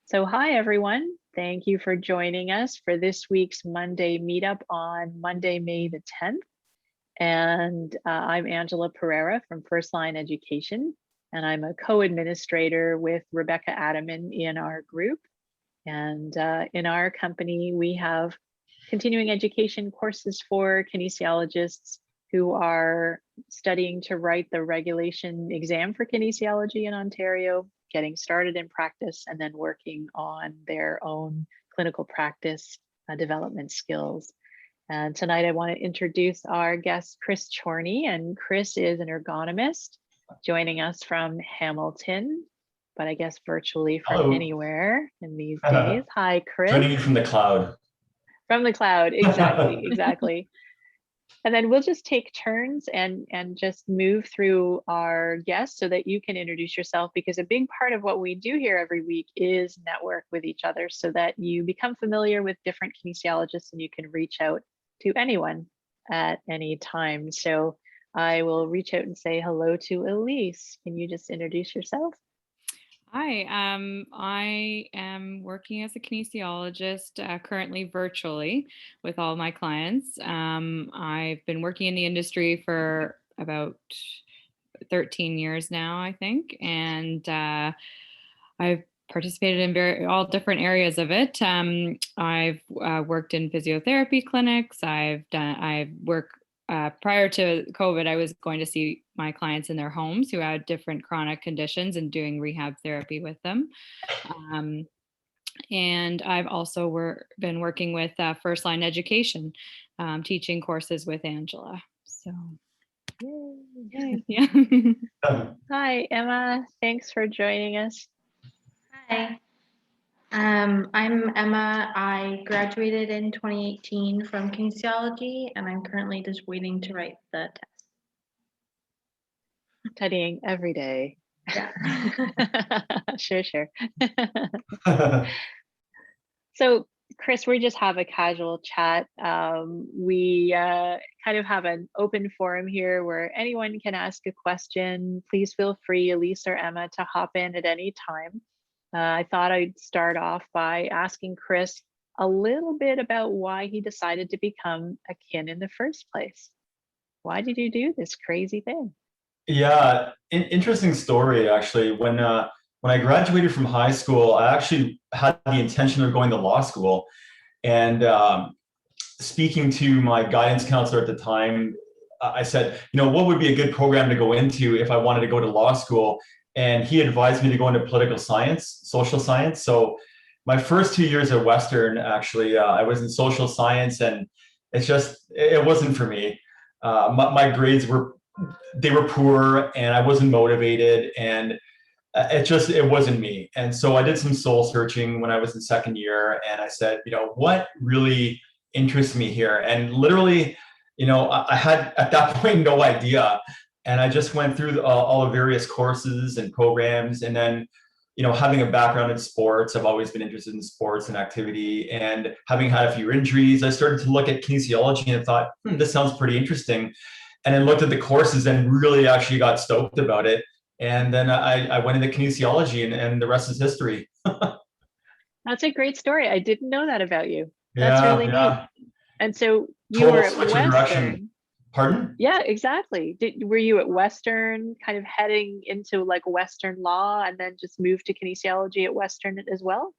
So hi, everyone. Thank you for joining us for this week's Monday meetup on Monday, May the 10th. And I'm Angela Pereira from First Line Education, and I'm a co-administrator with Rebecca Adaman in our group. And in our company, we have continuing education courses for kinesiologists who are studying to write the regulation exam for kinesiology in Ontario, getting started in practice, and then working on their own clinical practice development skills. And tonight I want to introduce our guest, Chris Chorney, and Chris is an ergonomist joining us from Hamilton, but I guess virtually from Hello. Anywhere in these days. Hi, Chris. Joining you from the cloud. From the cloud, exactly, exactly. And then we'll just take turns and just move through our guests so that you can introduce yourself, because a big part of what we do here every week is network with each other so that you become familiar with different kinesiologists and you can reach out to anyone at any time. So I will reach out and say hello to Elise. Can you just introduce yourself? Hi, I am working as a kinesiologist currently virtually with all my clients. I've been working in the industry for about 13 years now, I think, and I've participated in all different areas of it. I've worked in physiotherapy clinics. I've worked prior to COVID, I was going to see my clients in their homes who had different chronic conditions and doing rehab therapy with them. And I've also been working with First Line Education, teaching courses with Angela. So, yay. Yeah. Hi, Emma. Thanks for joining us. Hi. I'm Emma. I graduated in 2018 from kinesiology, and I'm currently just waiting to write the test. Studying every day. Yeah. Sure. So, Chris, we just have a casual chat. We kind of have an open forum here where anyone can ask a question. Please feel free, Elise or Emma, to hop in at any time. I thought I'd start off by asking Chris a little bit about why he decided to become a kin in the first place. Why did you do this crazy thing? Yeah, interesting story actually. When I graduated from high school, I actually had the intention of going to law school, and speaking to my guidance counselor at the time, I said, what would be a good program to go into if I wanted to go to law school? And he advised me to go into political science, social science. So my first 2 years at Western, actually, I was in social science, and it wasn't for me. My grades were poor, and I wasn't motivated, and it wasn't me. And so I did some soul searching when I was in second year, and I said, what really interests me here? And literally, I had at that point no idea. And I just went through all the various courses and programs. And then, having a background in sports, I've always been interested in sports and activity. And having had a few injuries, I started to look at kinesiology and thought, this sounds pretty interesting. And then looked at the courses and really actually got stoked about it. And then I went into kinesiology, and the rest is history. That's a great story. I didn't know that about you. Yeah, That's really neat. And so you were at Western. Pardon? Yeah, exactly. Were you at Western, kind of heading into like Western law, and then just moved to kinesiology at Western as well?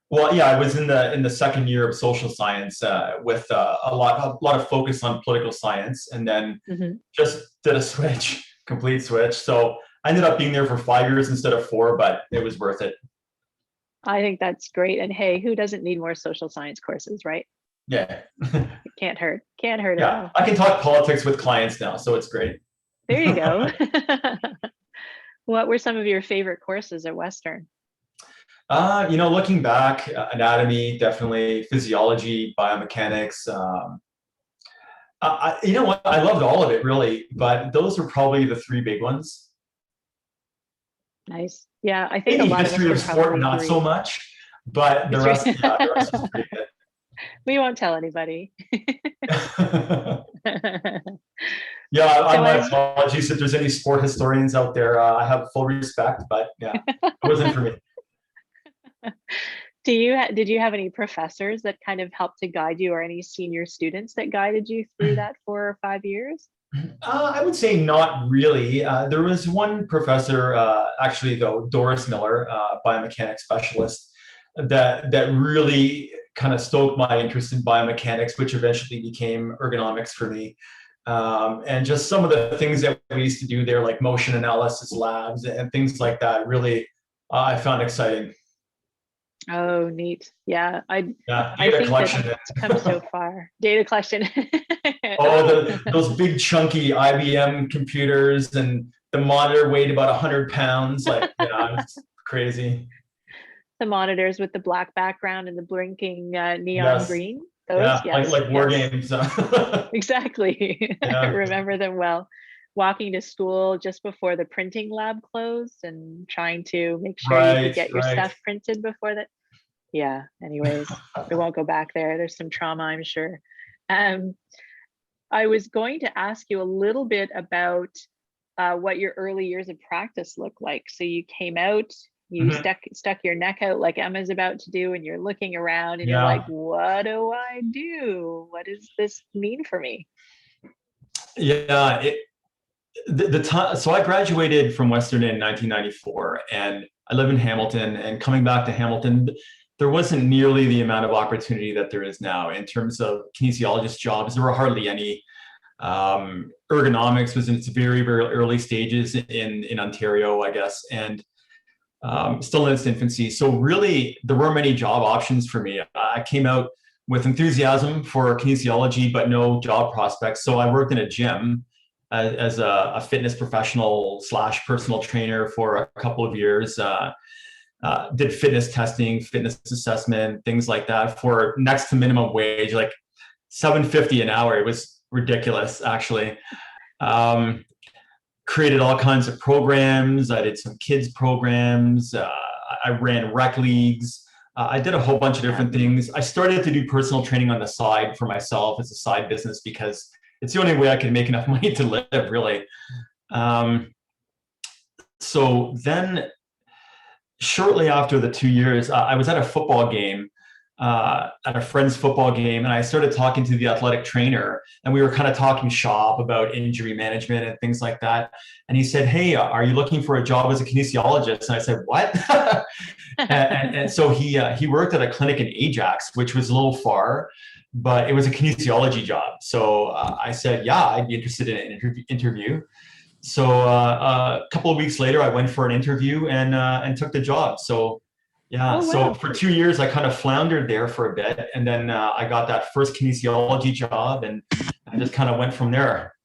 Well, yeah, I was in the second year of social science with a lot of focus on political science, and then just did a complete switch. So I ended up being there for 5 years instead of 4, but it was worth it. I think that's great. And hey, who doesn't need more social science courses, right? Yeah. It can't hurt. Can't hurt at all. I can talk politics with clients now, so it's great. There you go. What were some of your favorite courses at Western? Looking back, anatomy, definitely, physiology, biomechanics. You know what? I loved all of it, really, but those were probably the 3 big ones. Nice. Yeah, I think Maybe a lot history of us of sport, not so much, but the rest was pretty good. We won't tell anybody. Yeah, my apologies if there's any sport historians out there. I have full respect, but yeah, it wasn't for me. Did you have any professors that kind of helped to guide you, or any senior students that guided you through that 4 or 5 years? I would say not really. There was one professor, actually though, Doris Miller, biomechanics specialist, that really kind of stoked my interest in biomechanics, which eventually became ergonomics for me. And just some of the things that we used to do there, like motion analysis labs and things like that, really I found exciting. Oh, neat. Yeah, Yeah, I data think that collection. it's come so far. Data collection. Oh, those big chunky IBM computers, and the monitor weighed about 100 pounds. Like, yeah, it's crazy. The monitors with the black background and the blinking neon Yes. green. Those, Yeah, yes, like war yes, games. exactly. I Yeah. remember them well. Walking to school just before the printing lab closed and trying to make sure you could Right, get your right. stuff printed before that. Yeah, anyways, we won't go back there. There's some trauma, I'm sure. Um, I was going to ask you a little bit about what your early years of practice looked like. So you came out, you Mhm. stuck your neck out like Emma's about to do, and you're looking around and you're like, Yeah, what do I do? What does this mean for me? yeah. The time. So I graduated from Western in 1994, and I live in Hamilton. And coming back to Hamilton, there wasn't nearly the amount of opportunity that there is now in terms of kinesiologist jobs. There were hardly any. Ergonomics was in its very, very early stages in Ontario, I guess, and still in its infancy. So really, there weren't many job options for me. I came out with enthusiasm for kinesiology, but no job prospects. So I worked in a gym as a fitness professional slash personal trainer for a couple of years. Did fitness testing, fitness assessment, things like that for next to minimum wage, like $7.50 an hour. It was ridiculous, actually. Um, Created all kinds of programs. I did some kids programs. I ran rec leagues. I did a whole bunch of Yeah. different things. I started to do personal training on the side for myself as a side business because it's the only way I could make enough money to live, really. Um, so then, shortly after the 2 years, I was at a football game, at a friend's football game, and I started talking to the athletic trainer, and we were kind of talking shop about injury management and things like that. And he said, "Hey, are you looking for a job as a kinesiologist?" And I said, "What?" And so he worked at a clinic in Ajax, which was a little far, but it was a kinesiology job. So I said, "Yeah, I'd be interested in an interview." So a couple of weeks later, I went for an interview and took the job. So yeah, Oh, so wow. for 2 years, I kind of floundered there for a bit, and then I got that first kinesiology job, and I just kind of went from there.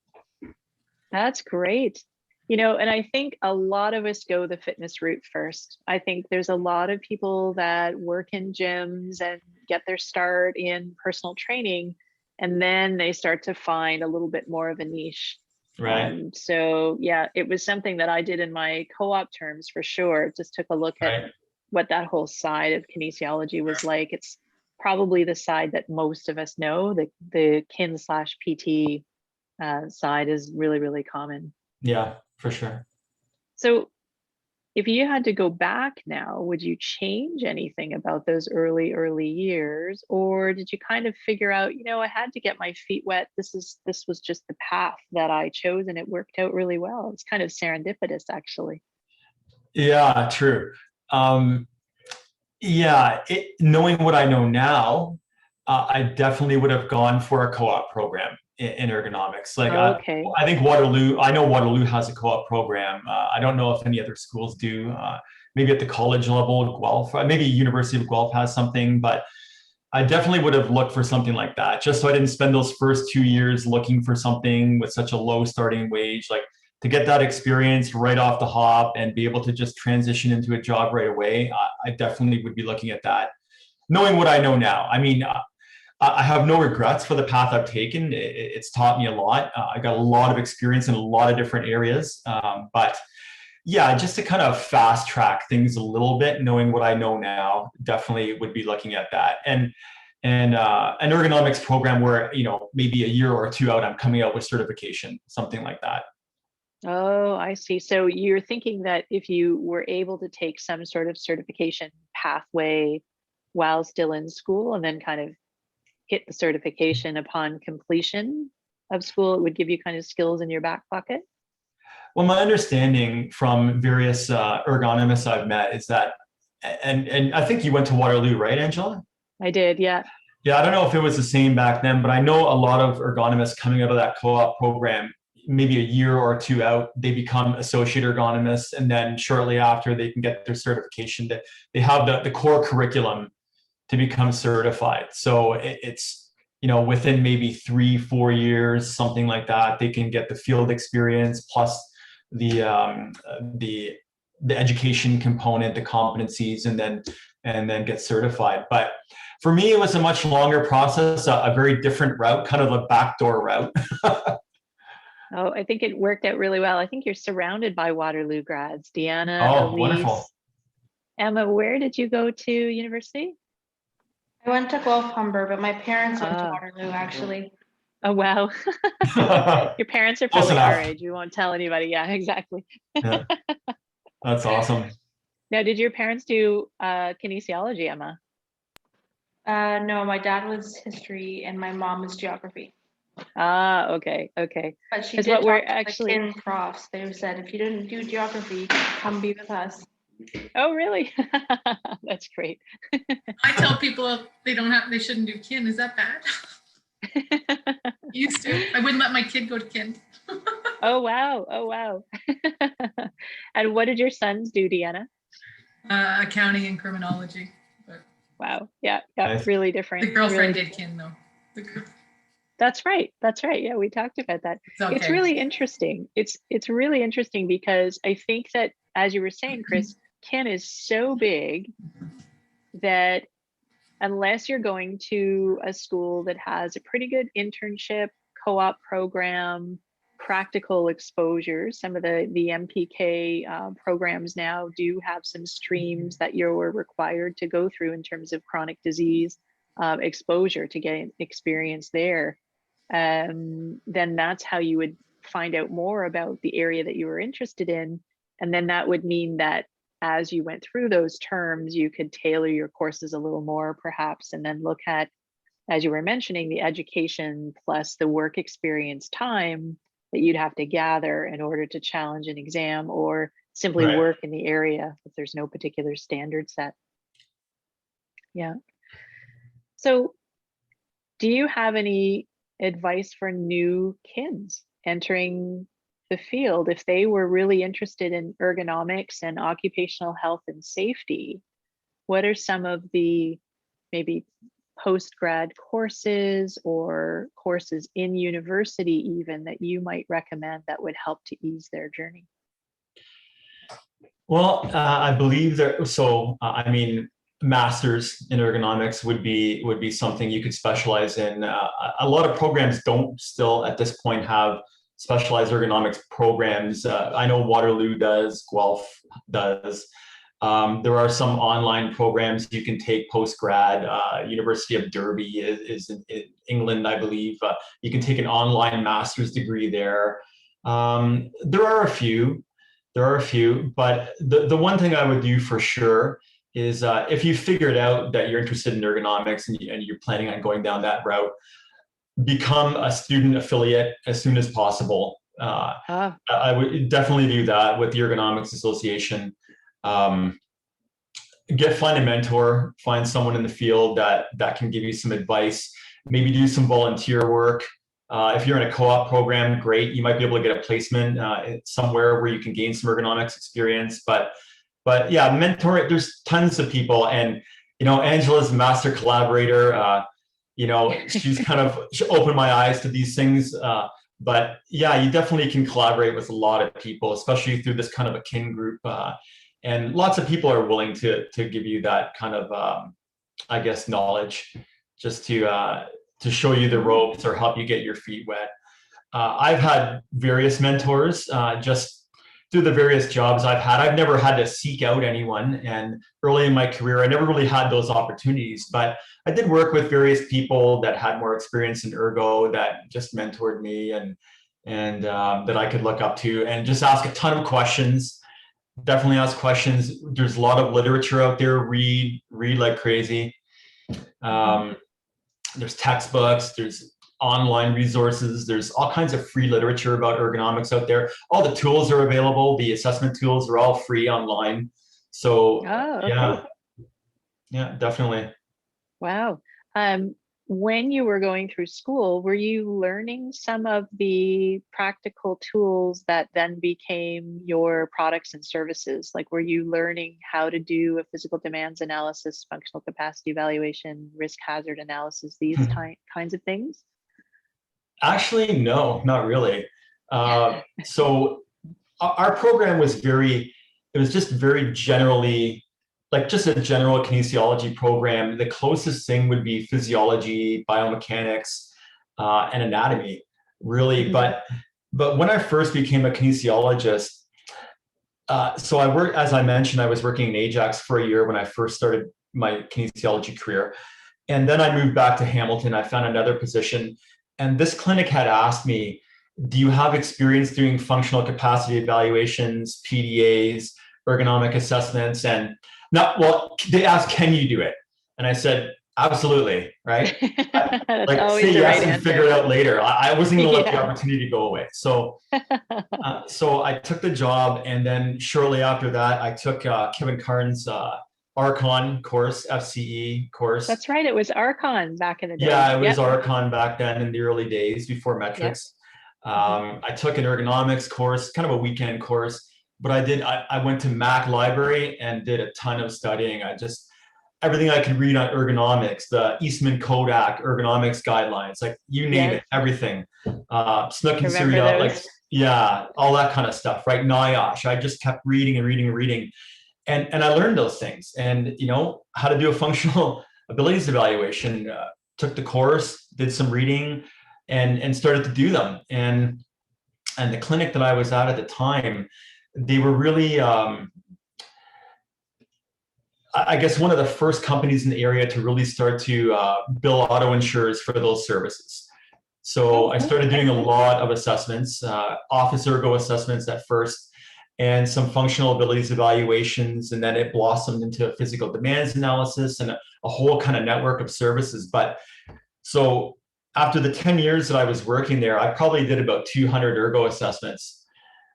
That's great. And I think a lot of us go the fitness route first. I think there's a lot of people that work in gyms and get their start in personal training, and then they start to find a little bit more of a niche. Right, So yeah, it was something that I did in my co-op terms for sure. Just took a look at right, what that whole side of kinesiology was like. It's probably the side that most of us know. The kin slash PT side is really, really common. yeah, for sure. So if you had to go back now, would you change anything about those early years? Or did you kind of figure out, I had to get my feet wet. This was just the path that I chose and it worked out really well. It's kind of serendipitous, actually. Yeah, true. Um, yeah, knowing what I know now, I definitely would have gone for a co-op program in ergonomics. Like Okay. I think Waterloo, I know Waterloo has a co-op program. I don't know if any other schools do. Maybe at the college level, Guelph, maybe University of Guelph has something, but I definitely would have looked for something like that, just so I didn't spend those first 2 years looking for something with such a low starting wage. Like to get that experience right off the hop and be able to just transition into a job right away, I definitely would be looking at that. Knowing what I know now, I mean, I have no regrets for the path I've taken. It's taught me a lot. I got a lot of experience in a lot of different areas, but yeah, just to kind of fast track things a little bit, knowing what I know now, definitely would be looking at that. And an ergonomics program where maybe a year or two out, I'm coming out with certification, something like that. Oh, I see. So you're thinking that if you were able to take some sort of certification pathway while still in school, and then kind of hit the certification upon completion of school? It would give you kind of skills in your back pocket? Well, my understanding from various ergonomists I've met is that, and I think you went to Waterloo, right, Angela? I did, yeah. Yeah, I don't know if it was the same back then, but I know a lot of ergonomists coming out of that co-op program, maybe a year or two out, they become associate ergonomists, and then shortly after they can get their certification. That they have the core curriculum to become certified. So it's, you know, within maybe 3-4 years, something like that, they can get the field experience plus the education component, the competencies, and then get certified. But for me, it was a much longer process, a very different route, kind of a backdoor route. Oh, I think it worked out really well. I think you're surrounded by Waterloo grads. Deanna, Oh, Elise, wonderful. Emma, where did you go to university? I went to Guelph Humber, but my parents went to Ah. Waterloo actually. Oh, wow. Your parents are Close probably our enough. age. You won't tell anybody. Yeah, exactly. Yeah, that's awesome. Now, did your parents do kinesiology, Emma? No, my dad was history and my mom was geography. Ah, okay, okay. But she 'Cause did what we're talk to actually- the kin profs. They said, if you didn't do geography, come be with us. Oh, really? That's great. I tell people they shouldn't do kin. Is that bad? Used to. I wouldn't let my kid go to kin. Oh, wow. Oh, wow. And what did your sons do, Deanna? Accounting and criminology. But Wow. Yeah, yeah, Nice. really different. the girlfriend really did kin though. That's right. That's right. Yeah, we talked about that. It's okay. It's really interesting. It's really interesting because I think that, as you were saying, Chris, kin is so big that unless you're going to a school that has a pretty good internship, co-op program, practical exposure, some of the MPK programs now do have some streams that you're required to go through in terms of chronic disease exposure to get experience there. Then that's how you would find out more about the area that you were interested in. And then that would mean that as you went through those terms, you could tailor your courses a little more perhaps, and then look at, as you were mentioning, the education plus the work experience time that you'd have to gather in order to challenge an exam or simply Right. work in the area if there's no particular standard set. Yeah. So do you have any advice for new kins entering the field if they were really interested in ergonomics and occupational health and safety? What are some of the maybe post-grad courses or courses in university even that you might recommend that would help to ease their journey? Well, I believe that. So, I mean, masters in ergonomics would be something you could specialize in. A lot of programs don't still at this point have specialized ergonomics programs. I know Waterloo does, Guelph does. There are some online programs you can take post-grad. University of Derby is in England, I believe. You can take an online master's degree there. There are a few, but the one thing I would do for sure is if you figured out that you're interested in ergonomics and you're planning on going down that route, become a student affiliate as soon as possible. I would definitely do that with the Ergonomics Association. Find a mentor, find someone in the field that can give you some advice, maybe do some volunteer work. If you're in a co-op program, great. You might be able to get a placement somewhere where you can gain some ergonomics experience. But yeah, mentor, there's tons of people. And, you know, Angela's a master collaborator. You know, she opened my eyes to these things. But yeah, you definitely can collaborate with a lot of people, especially through this kind of a kin group. And lots of people are willing to give you that kind of, I guess, knowledge, just to show you the ropes or help you get your feet wet. I've had various mentors just through the various jobs I've had. I've never had to seek out anyone. And early in my career, I never really had those opportunities. But I did work with various people that had more experience in ergo that just mentored me and that I could look up to and just ask a ton of questions. Definitely ask questions. There's a lot of literature out there. Read like crazy. There's textbooks, there's online resources, there's all kinds of free literature about ergonomics out there. All the tools are available. The assessment tools are all free online. So Oh, okay. yeah, definitely. Wow. When you were going through school, were you learning some of the practical tools that then became your products and services? Like, were you learning how to do a physical demands analysis, functional capacity evaluation, risk hazard analysis, these kinds of things? Actually, no, not really. So our program was it was just very generally, like just a general kinesiology program. The closest thing would be physiology, biomechanics, and anatomy, really. But when I first became a kinesiologist, so I worked, as I mentioned, I was working in Ajax for a year when I first started my kinesiology career. And then I moved back to Hamilton. I found another position. And this clinic had asked me, do you have experience doing functional capacity evaluations, PDAs, ergonomic assessments? And they asked, can you do it? And I said, absolutely, right? That's Like, always say the yes right and answer. figure it out later. I wasn't going to let the Yeah. opportunity go away. So I took the job, and then shortly after that, I took Kevin Karn's Archon course, FCE course. That's right. It was Archon back in the day. Yeah, it was Yep. Archon back then in the early days before metrics. I took an ergonomics course, kind of a weekend course, but I went to Mac Library and did a ton of studying. Everything I could read on ergonomics, the Eastman Kodak ergonomics guidelines, like you name it, everything. Snook and Remember Serial, those? like, yeah, all that kind of stuff, right? NIOSH. I just kept reading and reading and reading. And I learned those things, and how to do a functional abilities evaluation. Took the course, did some reading, and started to do them. And the clinic that I was at the time, they were really, I guess, one of the first companies in the area to really start to bill auto insurers for those services. So I started doing a lot of assessments, office ergo assessments at first, and some functional abilities evaluations, and then it blossomed into a physical demands analysis and a whole kind of network of services. But so after the 10 years that I was working there, I probably did about 200 ergo assessments.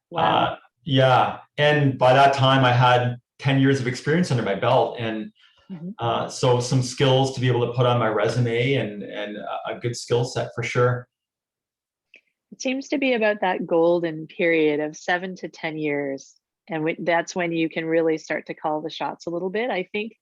Wow. Yeah, and by that time I had 10 years of experience under my belt, and so some skills to be able to put on my resume, and a good skill set for sure. It seems to be about that golden period of 7 to 10 years. And that's when you can really start to call the shots a little bit. I think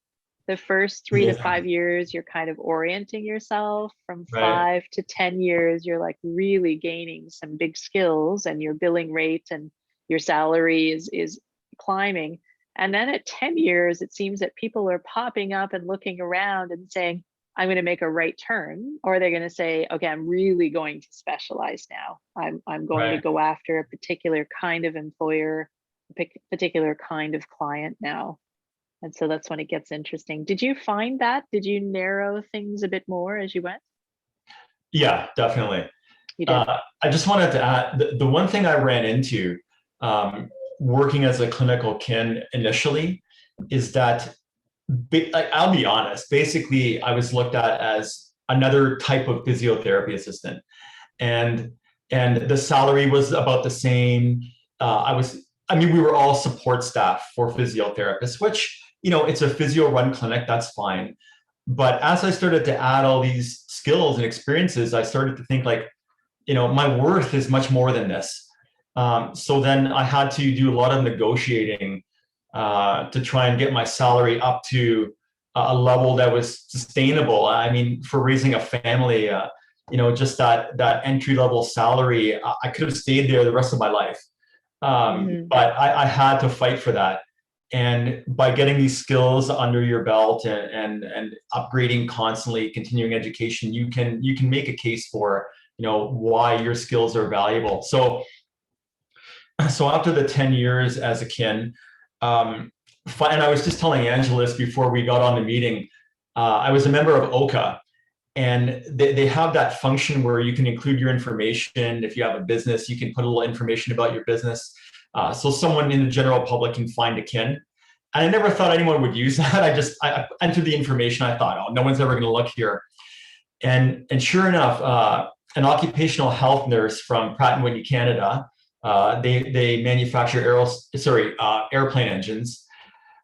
the first 3 to 5 years, you're kind of orienting yourself. From 5 to 10 years, you're like really gaining some big skills, and your billing rate and your salary is climbing. And then at 10 years, it seems that people are popping up and looking around and saying, I'm going to make a right turn, or they're going to say, okay, I'm really going to specialize now. I'm going to go after a particular kind of employer, a particular kind of client now. And so that's when it gets interesting. Did you find that? Did you narrow things a bit more as you went? Yeah, definitely. You did. I just wanted to add, the one thing I ran into working as a clinical kin initially is that, I'll be honest, basically I was looked at as another type of physiotherapy assistant, and the salary was about the same. We were all support staff for physiotherapists, which, it's a physio run clinic, that's fine. But as I started to add all these skills and experiences, I started to think like, my worth is much more than this. So then I had to do a lot of negotiating to try and get my salary up to a level that was sustainable. I mean, for raising a family, just that entry level salary, I could have stayed there the rest of my life. But I had to fight for that. And by getting these skills under your belt and upgrading constantly, continuing education, you can make a case for, why your skills are valuable. So after the 10 years as a kin, and I was just telling Angela this before we got on the meeting, I was a member of OCA, and they have that function where you can include your information. If you have a business, you can put a little information about your business. So someone in the general public can find a kin. I never thought anyone would use that. I entered the information. I thought, oh, no one's ever going to look here. And sure enough, an occupational health nurse from Pratt & Whitney, Canada, they manufacture airplane engines,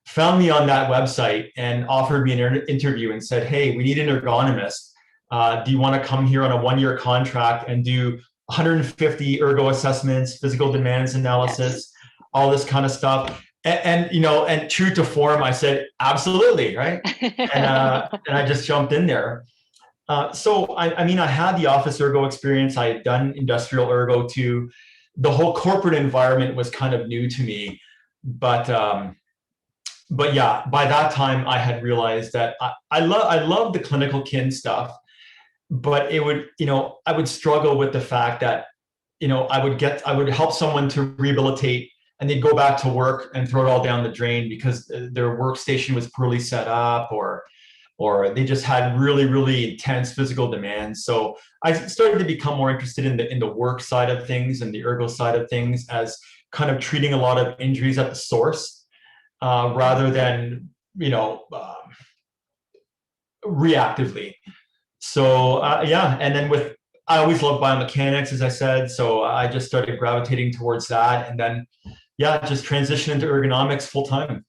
found me on that website and offered me an interview and said, hey, we need an ergonomist. Do you want to come here on a 1-year contract and do 150 ergo assessments, physical demands analysis, all this kind of stuff? And true to form, I said, absolutely, right? And I just jumped in there. So I mean, I had the office ergo experience. I had done industrial ergo too. The whole corporate environment was kind of new to me, but yeah, by that time I had realized that I love the clinical kin stuff, but it would, I would struggle with the fact that, I would help someone to rehabilitate and they'd go back to work and throw it all down the drain because their workstation was poorly set up or they just had really, really intense physical demands. So I started to become more interested in the work side of things and the ergo side of things as kind of treating a lot of injuries at the source rather than, reactively. So yeah, and then I always loved biomechanics, as I said, so I just started gravitating towards that, and then just transitioned into ergonomics full time.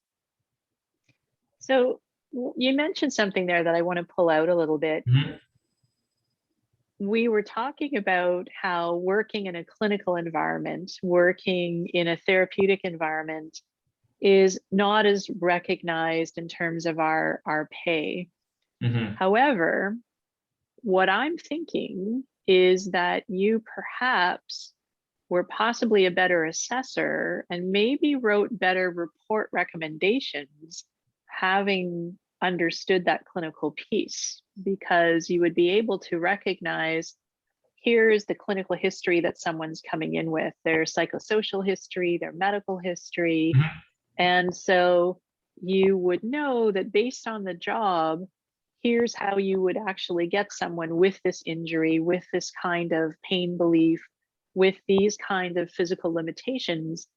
So you mentioned something there that I want to pull out a little bit. Mm-hmm. We were talking about how working in a clinical environment, working in a therapeutic environment is not as recognized in terms of our pay. Mm-hmm. However, what I'm thinking is that you perhaps were possibly a better assessor and maybe wrote better report recommendations having understood that clinical piece, because you would be able to recognize here's the clinical history that someone's coming in with, their psychosocial history, their medical history. Mm-hmm. And so you would know that based on the job, here's how you would actually get someone with this injury, with this kind of pain belief, with these kind of physical limitations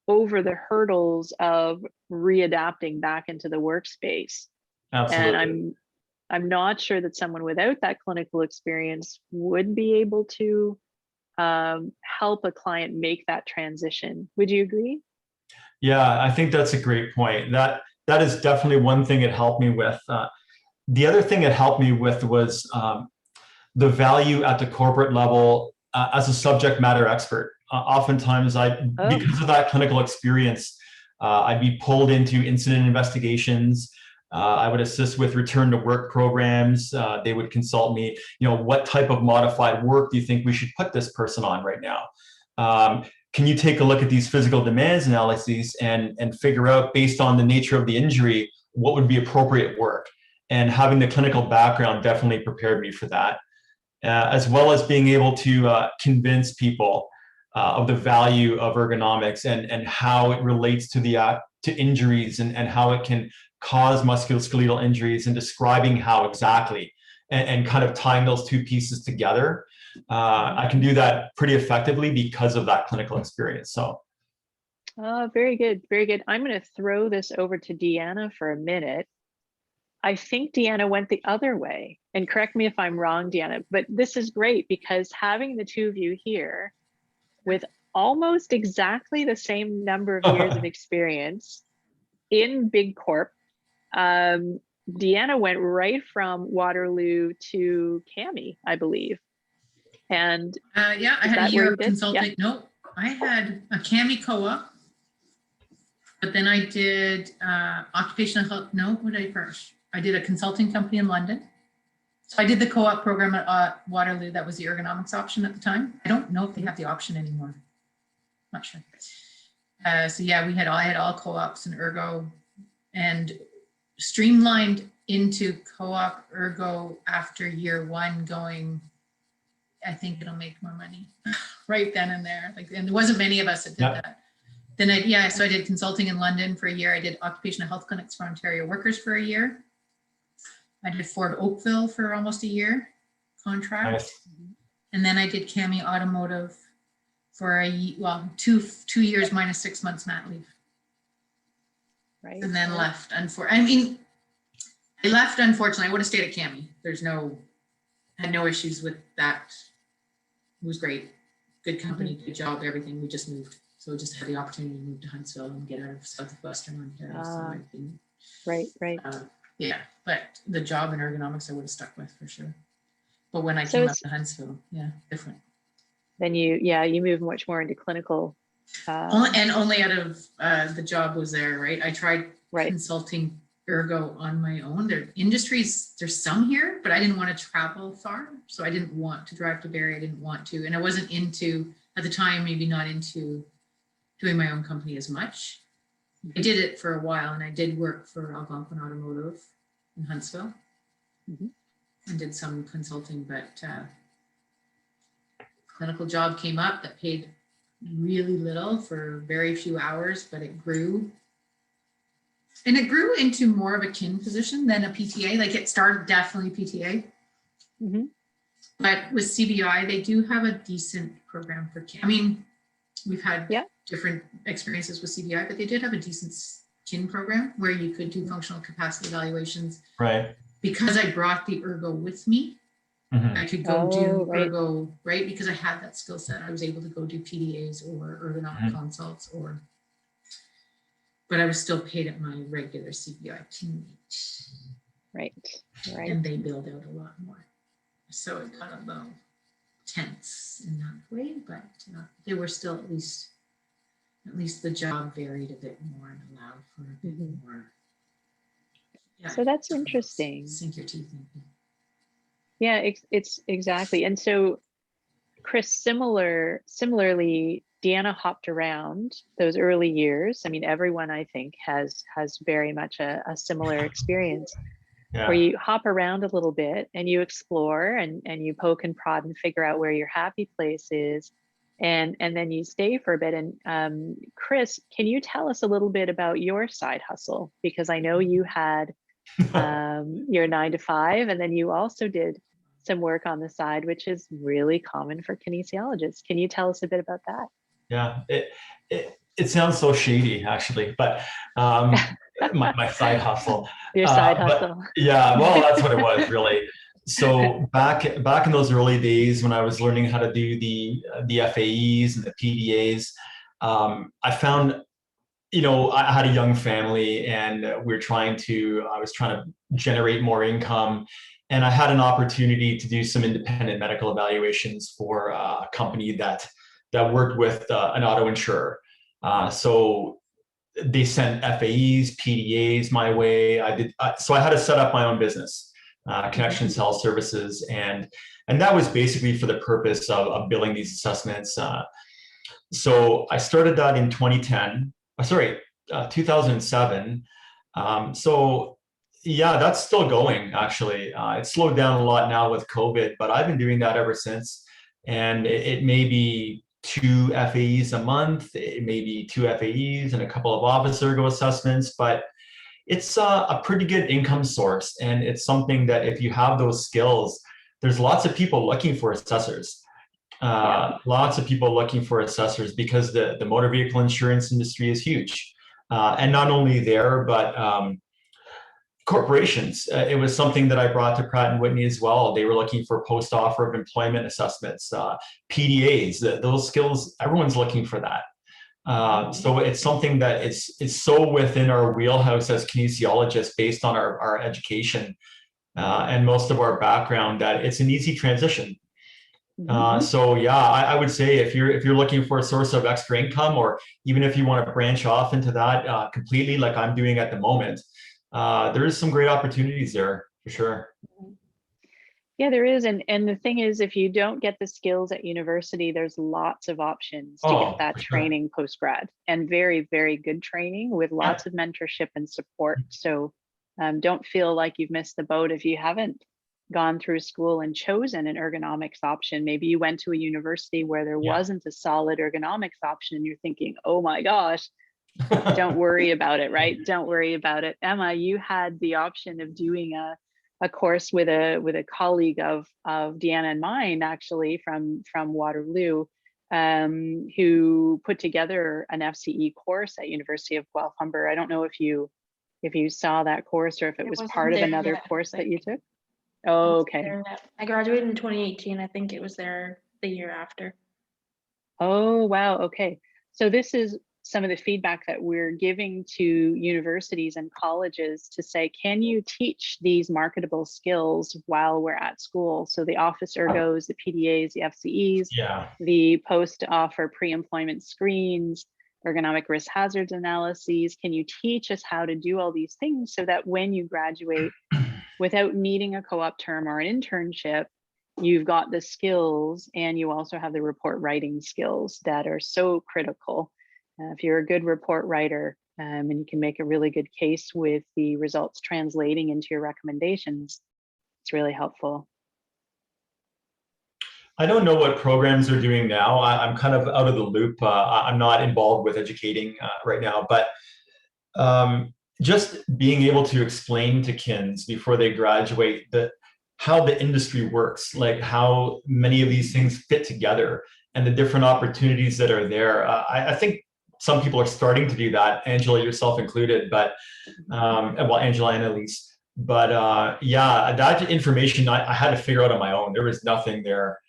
over the hurdles of readapting back into the workspace. Absolutely. And I'm not sure that someone without that clinical experience would be able to help a client make that transition. Would you agree? Yeah, I think that's a great point. That is definitely one thing it helped me with. The other thing it helped me with was the value at the corporate level as a subject matter expert. Oftentimes, because of that clinical experience, I'd be pulled into incident investigations. I would assist with return to work programs. They would consult me, what type of modified work do you think we should put this person on right now? Can you take a look at these physical demands analyses and figure out, based on the nature of the injury, what would be appropriate work? And having the clinical background definitely prepared me for that, as well as being able to convince people of the value of ergonomics and how it relates to injuries and how it can cause musculoskeletal injuries, and describing how exactly and kind of tying those two pieces together. I can do that pretty effectively because of that clinical experience. So. Very good, very good. I'm going to throw this over to Deanna for a minute. I think Deanna went the other way, and correct me if I'm wrong, Deanna, but this is great because having the two of you here with almost exactly the same number of years of experience in Big Corp, Deanna went right from Waterloo to CAMI, I believe. And I had a year of consulting. Yeah. No, I had a CAMI co-op, but then I did occupational health. No, what did I first? I did a consulting company in London. So I did the co-op program at Waterloo. That was the ergonomics option at the time. I don't know if they have the option anymore. Not sure. So yeah, I had all co-ops and ergo, and streamlined into co-op ergo after year one, going, I think it'll make more money right then and there. And there wasn't many of us that did that. Then so I did consulting in London for a year. I did occupational health clinics for Ontario workers for a year. I did Ford Oakville for almost a year contract. Nice. And then I did CAMI Automotive for 2 years minus 6 months mat leave. Right. and then left. I left, unfortunately. I would have stayed at CAMI. Had no issues with that. It was great. Good company, good job, everything. We just moved. So we just had the opportunity to move to Huntsville and get out of Southwestern Ontario. So I've been, Right. yeah, but the job in ergonomics I would have stuck with for sure. But when I So came up it's- to Huntsville, yeah, different. Then you move much more into clinical. Only out of the job was there, right? I tried Right. consulting ergo on my own. There's some here, but I didn't want to travel far. So I didn't want to drive to Barrie. I didn't want to. And I wasn't into, at the time, maybe not into doing my own company as much. I did it for a while, and I did work for Algonquin Automotive in Huntsville. Mhm. And did some consulting, but clinical job came up that paid really little for very few hours, but it grew. And it grew into more of a kin position than a PTA. Like it started definitely PTA. Mhm. But with CBI, they do have a decent program for kin. I mean, we've had different experiences with CBI, but they did have a decent kin program where you could do functional capacity evaluations. Right. Because I brought the ergo with me, I could go do ergo, right? Because I had that skill set. I was able to go do PDAs or ergonomic consults but I was still paid at my regular CBI team rate. Right. And they billed out a lot more. So it got a little tense in that way, but they were still at least the job varied a bit more and allowed for a bit more. Yeah, So that's interesting. Sink your teeth in. Yeah, it's exactly. And so, Chris, similarly, Deanna hopped around those early years. I mean, everyone I think has very much a similar experience where you hop around a little bit and you explore and you poke and prod and figure out where your happy place is. And then you stay for a bit. And Chris, can you tell us a little bit about your side hustle? Because I know you had your 9 to 5, and then you also did some work on the side, which is really common for kinesiologists. Can you tell us a bit about that? Yeah, it sounds so shady actually, but my side hustle. Your side hustle. Yeah, well, that's what it was really. So back in those early days when I was learning how to do the FAEs and the PDAs, I found, I had a young family and I was trying to generate more income, and I had an opportunity to do some independent medical evaluations for a company that worked with an auto insurer. So they sent FAEs, PDAs my way. So I had to set up my own business, Connections Health Services, and that was basically for the purpose of billing these assessments. So I started that in 2007. So yeah, that's still going actually. It's slowed down a lot now with COVID, but I've been doing that ever since. And it may be 2 FAEs a month, it may be 2 FAEs and a couple of office ergo assessments, but it's a pretty good income source. And it's something that if you have those skills, there's lots of people looking for assessors. Lots of people looking for assessors because the motor vehicle insurance industry is huge. And not only there, but corporations. It was something that I brought to Pratt & Whitney as well. They were looking for post-offer of employment assessments, PDAs, those skills, everyone's looking for that. So it's something that it's so within our wheelhouse as kinesiologists based on our education and most of our background that it's an easy transition. So yeah, I would say if you're looking for a source of extra income, or even if you want to branch off into that completely, like I'm doing at the moment, there is some great opportunities there for sure. Yeah, there is. And the thing is, if you don't get the skills at university, there's lots of options to get that training post-grad, and very, very good training with lots of mentorship and support. So don't feel like you've missed the boat if you haven't gone through school and chosen an ergonomics option. Maybe you went to a university where there wasn't a solid ergonomics option and you're thinking, oh my gosh, don't worry about it, right? Don't worry about it. Emma, you had the option of doing a course with a colleague of Deanna and mine, actually, from Waterloo, who put together an FCE course at University of Guelph Humber. I don't know if you saw that course or if it was wasn't part of there another yet, I course that think. you took. It Oh, was okay. there yet. I graduated in 2018. I think it was there the year after. Oh, wow. Okay. So this is some of the feedback that we're giving to universities and colleges to say, can you teach these marketable skills while we're at school? So the office ergos, the PDAs, the FCEs, Yeah. the post-offer pre-employment screens, ergonomic risk hazards analyses. Can you teach us how to do all these things so that when you graduate, without needing a co-op term or an internship, you've got the skills and you also have the report writing skills that are so critical. If you're a good report writer and you can make a really good case with the results translating into your recommendations, it's really helpful. I don't know what programs are doing now. I'm kind of out of the loop. I'm not involved with educating right now, but just being able to explain to kids before they graduate how the industry works, like how many of these things fit together and the different opportunities that are there. I think some people are starting to do that, Angela, yourself included, but well, Angela and Elise. But yeah, that information I had to figure out on my own. There was nothing there.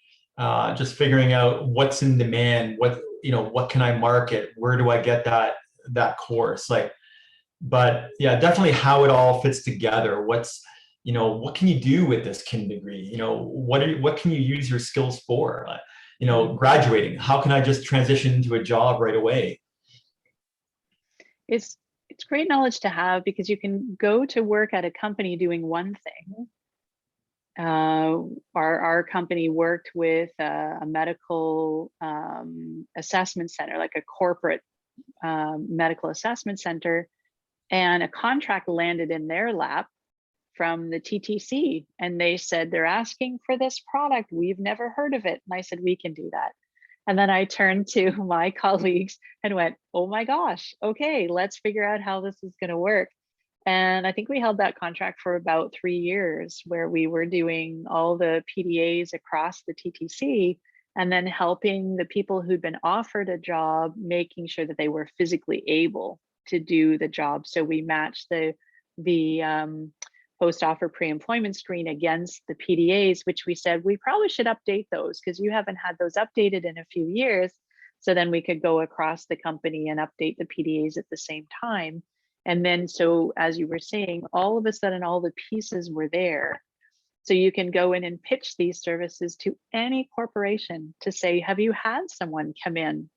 Just figuring out what's in demand, what can I market, where do I get that course, like. But yeah, definitely how it all fits together. What can you do with this kin degree? What can you use your skills for? Graduating, how can I just transition into a job right away? It's great knowledge to have because you can go to work at a company doing one thing. Our company worked with a medical assessment center, like a corporate medical assessment center, and a contract landed in their lap from the TTC, and they said, they're asking for this product. We've never heard of it. And I said, we can do that. And then I turned to my colleagues and went, oh my gosh, okay, let's figure out how this is going to work. And I think we held that contract for about 3 years, where we were doing all the PDAs across the TTC and then helping the people who'd been offered a job, making sure that they were physically able to do the job. So we matched the post-offer pre-employment screen against the PDAs, which we said we probably should update those because you haven't had those updated in a few years. So then we could go across the company and update the PDAs at the same time. And then, so as you were saying, all of a sudden, all the pieces were there. So you can go in and pitch these services to any corporation to say, have you had someone come in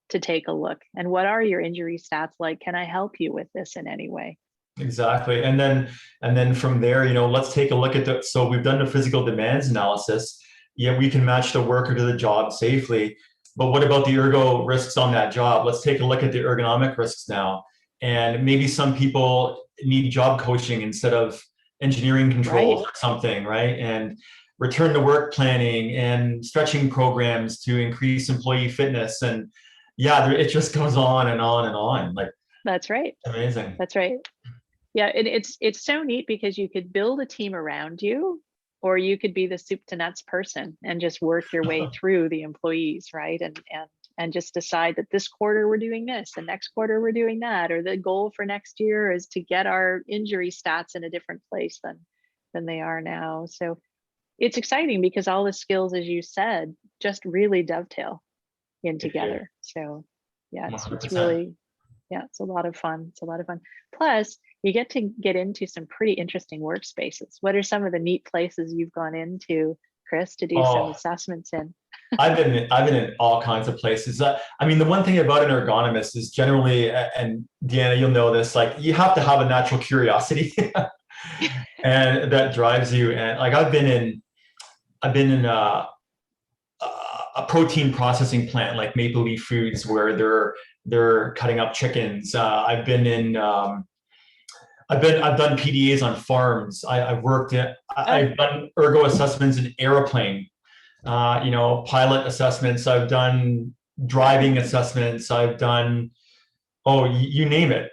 to take a look? And what are your injury stats like? Can I help you with this in any way? Exactly. And then from there, let's take a look at so we've done the physical demands analysis. Yeah, we can match the worker to the job safely. But what about the ergo risks on that job? Let's take a look at the ergonomic risks now. And maybe some people need job coaching instead of engineering controls or something, right? And return to work planning and stretching programs to increase employee fitness. And yeah, it just goes on and on and on. Like, that's right. Amazing. That's right. Yeah, it's so neat because you could build a team around you, or you could be the soup to nuts person and just work your way through the employees, right? And just decide that this quarter we're doing this, and next quarter we're doing that, or the goal for next year is to get our injury stats in a different place than they are now. So it's exciting because all the skills, as you said, just really dovetail in together. So yeah, it's really, yeah, it's a lot of fun. It's a lot of fun. Plus, you get to get into some pretty interesting workspaces. What are some of the neat places you've gone into, Chris, to do some assessments in? I've been in all kinds of places. I mean, the one thing about an ergonomist is generally, and Deanna, you'll know this, like you have to have a natural curiosity, and that drives you. And like I've been in a protein processing plant like Maple Leaf Foods where they're cutting up chickens. I've done PDAs on farms. I've done ergo assessments in airplane. Pilot assessments. I've done driving assessments. I've done, you name it.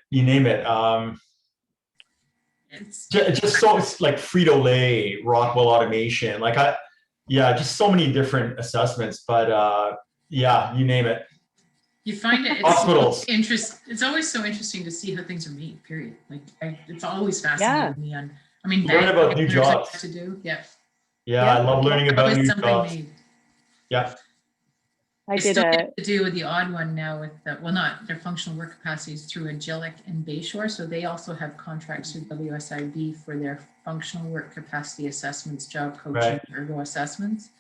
Just so it's like Frito-Lay, Rockwell Automation. Just so many different assessments. But Yeah, you name it. You find it, Hospitals. it's always so interesting to see how things are made, period. Like, it's always fascinating me on, I mean, Learn about new there's jobs. like to do, yeah. Yeah, I love learning about Always new something jobs. made. Yeah. I did still a get to do with the odd one now with the, well, not their functional work capacities through Agilic and Bayshore. So they also have contracts with WSIB for their functional work capacity assessments, job coaching, ergo assessments.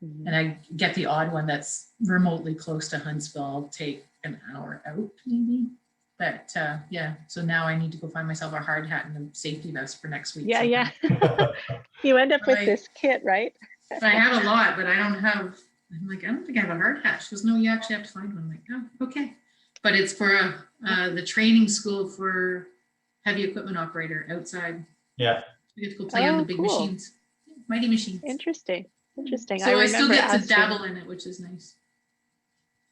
And I get the odd one that's remotely close to Huntsville. I'll take an hour out maybe. But yeah, so now I need to go find myself a hard hat and a safety vest for next week. Yeah, sometime. yeah. You end up with this kit, right? I have a lot, but I don't have, I'm like, I don't think I have a hard hat. She goes, no, you actually have to find one. I'm like, oh, okay. But it's for the training school for heavy equipment operator outside. Yeah. We get to go play on the big machines, mighty machines. Interesting. Interesting. So I still get to asking, dabble in it, which is nice.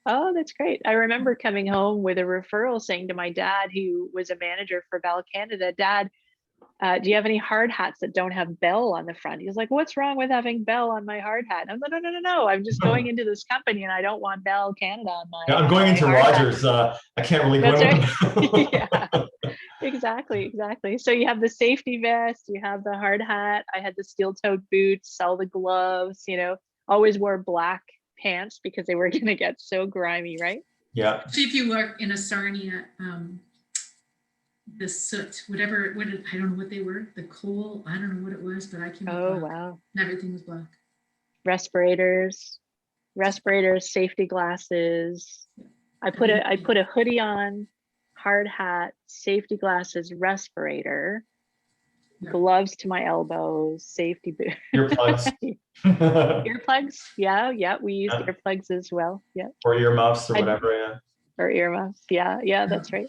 Oh, that's great. I remember coming home with a referral saying to my dad, who was a manager for Bell Canada, Dad, do you have any hard hats that don't have Bell on the front? He was like, what's wrong with having Bell on my hard hat? I'm like, no. I'm just going into this company and I don't want Bell Canada on my I'm going into Rogers. I can't really go right. Yeah, exactly. So you have the safety vest, you have the hard hat. I had the steel-toed boots, all the gloves, always wore black pants because they were going to get so grimy, right? Yeah. See, if you work in a Sarnia, the soot, whatever, I don't know what they were, the coal, I don't know what it was, but I came Oh, black. wow. And everything was black. Respirators, safety glasses. I put a hoodie on, hard hat, safety glasses, respirator, gloves to my elbows, safety boots. Earplugs. Earplugs. Yeah. We used earplugs as well. Yeah. Or earmuffs or whatever. Yeah. Or earmuffs. Yeah, that's right.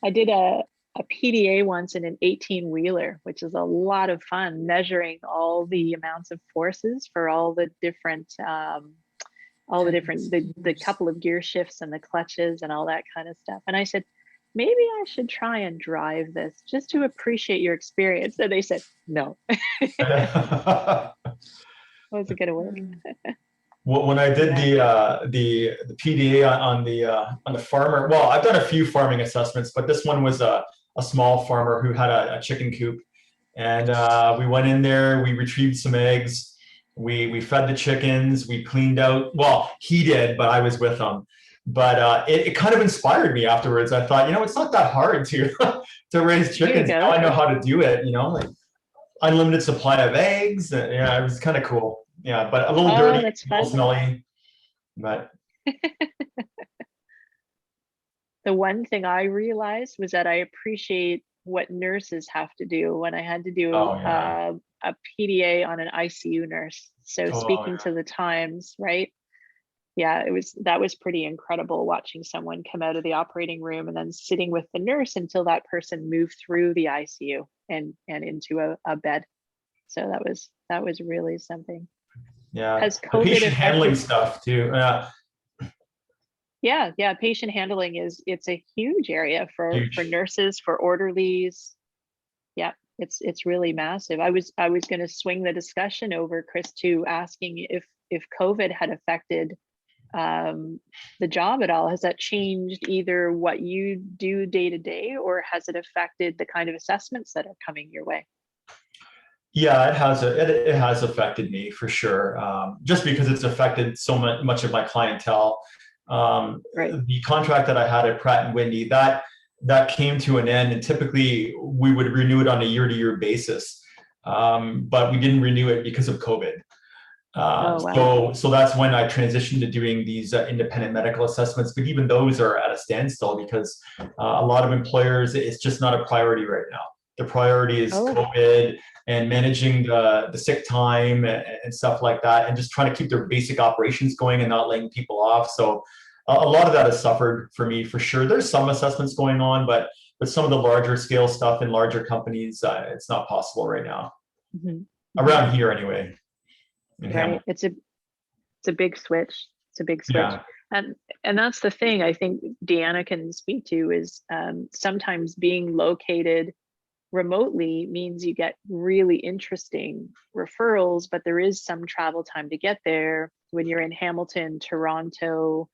I did a PDA once in an 18-wheeler, which is a lot of fun, measuring all the amounts of forces for all the different, the couple of gear shifts and the clutches and all that kind of stuff. And I said, maybe I should try and drive this just to appreciate your experience. And they said, no. Wasn't gonna work. Well, when I did the PDA on the farmer, well, I've done a few farming assessments, but this one was a small farmer who had a chicken coop, and we went in there, we retrieved some eggs, we fed the chickens, we cleaned out. Well, he did, but I was with him. But it kind of inspired me afterwards. I thought, it's not that hard to raise chickens. Now I know how to do it. Like unlimited supply of eggs. Yeah, it was kind of cool. Yeah, but a little dirty, a little smelly. But the one thing I realized was that I appreciate what nurses have to do when I had to do a PDA on an ICU nurse. So speaking to the times, right? Yeah, that was pretty incredible watching someone come out of the operating room and then sitting with the nurse until that person moved through the ICU and into a bed. So that was really something. Yeah, Has the COVID patient handling affected stuff too. Yeah, patient handling it's a huge area for nurses, for orderlies. Yeah, it's really massive. I was going to swing the discussion over, Chris, to asking if COVID had affected the job at all. Has that changed either what you do day to day, or has it affected the kind of assessments that are coming your way? Yeah, it has affected me for sure. Just because it's affected so much of my clientele. The contract that I had at Pratt & Whitney, that came to an end, and typically we would renew it on a year-to-year basis, but we didn't renew it because of COVID. So that's when I transitioned to doing these independent medical assessments, but even those are at a standstill because a lot of employers, it's just not a priority right now. The priority is COVID and managing the sick time and stuff like that, and just trying to keep their basic operations going and not laying people off. So a lot of that has suffered for me, for sure. There's some assessments going on, but some of the larger scale stuff in larger companies, it's not possible right now. Around here anyway. Right. It's a big switch. It's a big switch. Yeah. And that's the thing I think Deanna can speak to is sometimes being located remotely means you get really interesting referrals, but there is some travel time to get there. When you're in Hamilton, Toronto,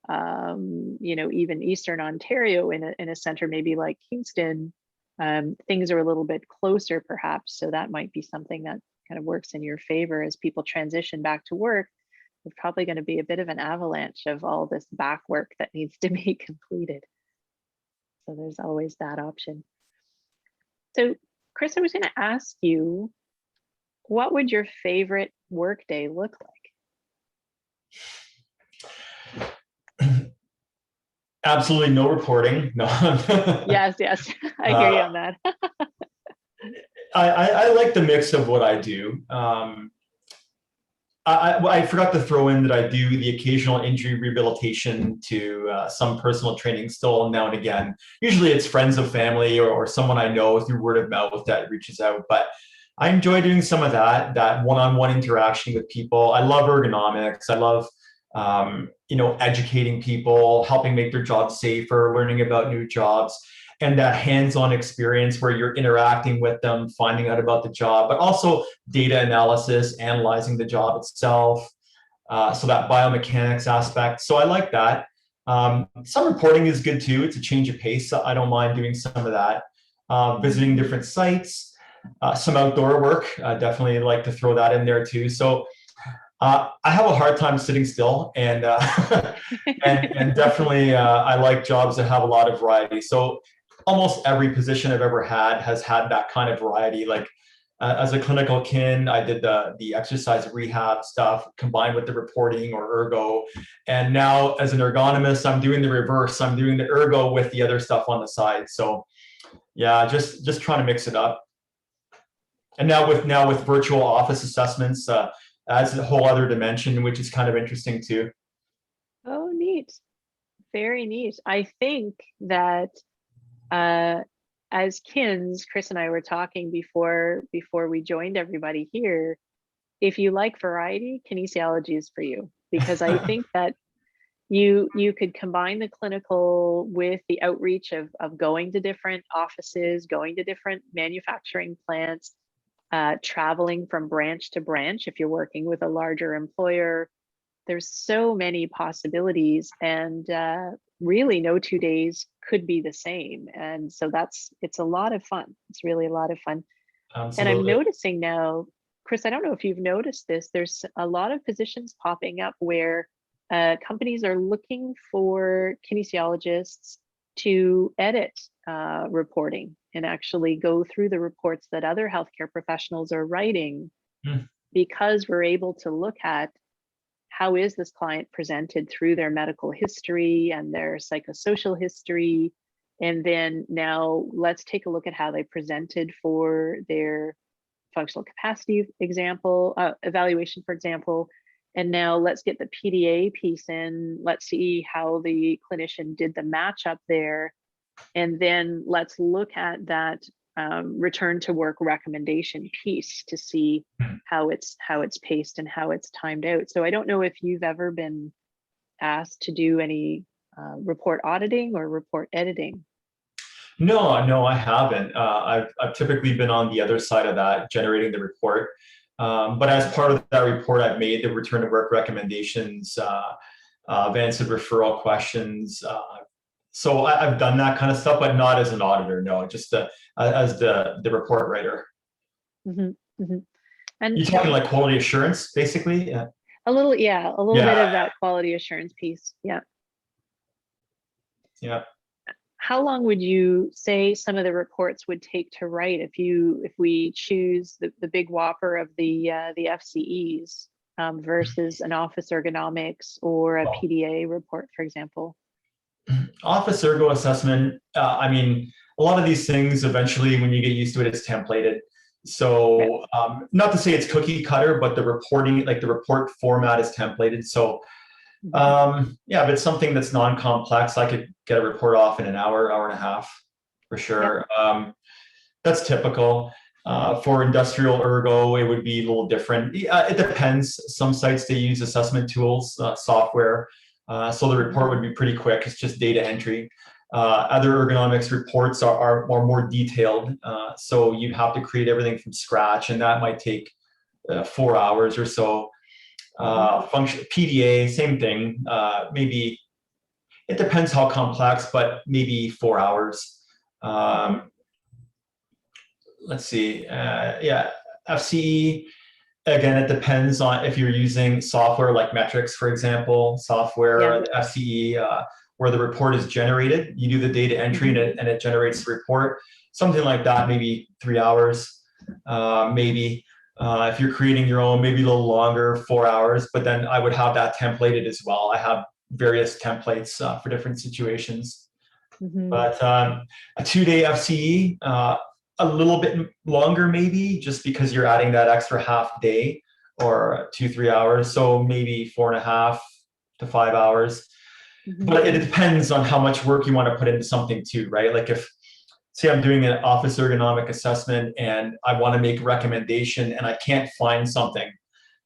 even Eastern Ontario in a center maybe like Kingston, things are a little bit closer perhaps. So that might be something that kind of works in your favor as people transition back to work. There's probably going to be a bit of an avalanche of all this back work that needs to be completed. So there's always that option. So Chris, I was going to ask you, what would your favorite work day look like? Absolutely no reporting. No. Yes, I hear you on that. I like the mix of what I do. I forgot to throw in that I do the occasional injury rehabilitation to some personal training still now and again. Usually it's friends of family or someone I know through word of mouth that reaches out. But I enjoy doing some of that one-on-one interaction with people. I love ergonomics. I love educating people, helping make their jobs safer, learning about new jobs, and that hands-on experience where you're interacting with them, finding out about the job, but also data analysis, analyzing the job itself. So that biomechanics aspect. So I like that. Some reporting is good too. It's a change of pace. So I don't mind doing some of that. Visiting different sites, some outdoor work. I definitely like to throw that in there too. So I have a hard time sitting still, and and definitely I like jobs that have a lot of variety. So almost every position I've ever had has had that kind of variety. Like as a clinical kin, I did the exercise rehab stuff combined with the reporting or ergo. And now as an ergonomist, I'm doing the reverse. I'm doing the ergo with the other stuff on the side. So yeah, just trying to mix it up. And now with virtual office assessments, adds a whole other dimension, which is kind of interesting too. Oh, neat. Very neat. I think that as kins, Chris and I were talking before we joined everybody here. If you like variety, kinesiology is for you, because I think that you could combine the clinical with the outreach of going to different offices, going to different manufacturing plants, traveling from branch to branch if you're working with a larger employer. There's so many possibilities, and really no 2 days could be the same. And so it's a lot of fun. It's really a lot of fun. Absolutely. And I'm noticing now, Chris, I don't know if you've noticed this, there's a lot of positions popping up where companies are looking for kinesiologists to edit reporting and actually go through the reports that other healthcare professionals are writing, because we're able to look at how is this client presented through their medical history and their psychosocial history. And then now let's take a look at how they presented for their functional capacity evaluation, for example. And now let's get the PDA piece in. Let's see how the clinician did the matchup there. And then let's look at that return to work recommendation piece to see how it's paced and how it's timed out. So I don't know if you've ever been asked to do any report auditing or report editing. No, I haven't. I've typically been on the other side of that, generating the report. But as part of that report, I've made the return to work recommendations, I've answered referral questions. So I've done that kind of stuff, but not as an auditor. No, just as the report writer. Mm-hmm, mm-hmm. And you're talking like quality assurance, basically. Yeah. A little bit of that quality assurance piece. Yeah. Yeah. How long would you say some of the reports would take to write if we choose the big whopper of the FCEs versus an office ergonomics or a PDA report, for example? Office ergo assessment. I mean, a lot of these things eventually, when you get used to it, it's templated. So not to say it's cookie cutter, but the reporting, like the report format, is templated. So yeah, if it's something that's non-complex, I could get a report off in an hour and a half for sure. That's typical. For industrial ergo, it would be a little different. It depends. Some sites, they use assessment tools, software. So the report would be pretty quick. It's just data entry. Other ergonomics reports are more detailed. So you'd have to create everything from scratch, and that might take 4 hours or so. Function PDA, same thing. Maybe it depends how complex, but maybe 4 hours. Let's see. Yeah, FCE. Again, it depends on if you're using software like metrics, for example, software, FCE, where the report is generated. You do the data entry and it generates the report. Something like that, maybe 3 hours, maybe. If you're creating your own, maybe a little longer, 4 hours, but then I would have that templated as well. I have various templates for different situations. But a 2-day FCE, a little bit longer maybe, just because you're adding that extra half day or 2-3 hours. So maybe 4.5 to 5 hours. But it depends on how much work you want to put into something too, right? Like if, say I'm doing an office ergonomic assessment and I want to make a recommendation and I can't find something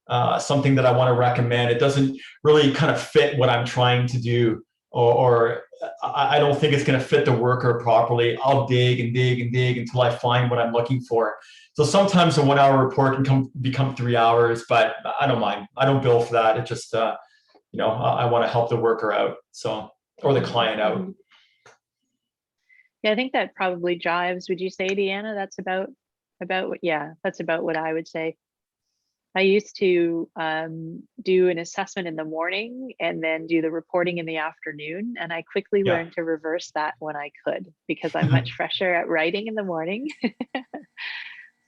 that I want to recommend, it doesn't really kind of fit what I'm trying to do, or I don't think it's going to fit the worker properly. I'll dig and dig and dig until I find what I'm looking for. So sometimes a 1 hour report can become 3 hours, but I don't mind. I don't bill for that. It just, you know, I want to help the worker out, so, or the client out. Yeah, I think that probably jives. Would you say, Deanna, that's about what, yeah, that's about what I would say. I used to do an assessment in the morning and then do the reporting in the afternoon. And I quickly learned to reverse that when I could, because I'm much fresher at writing in the morning.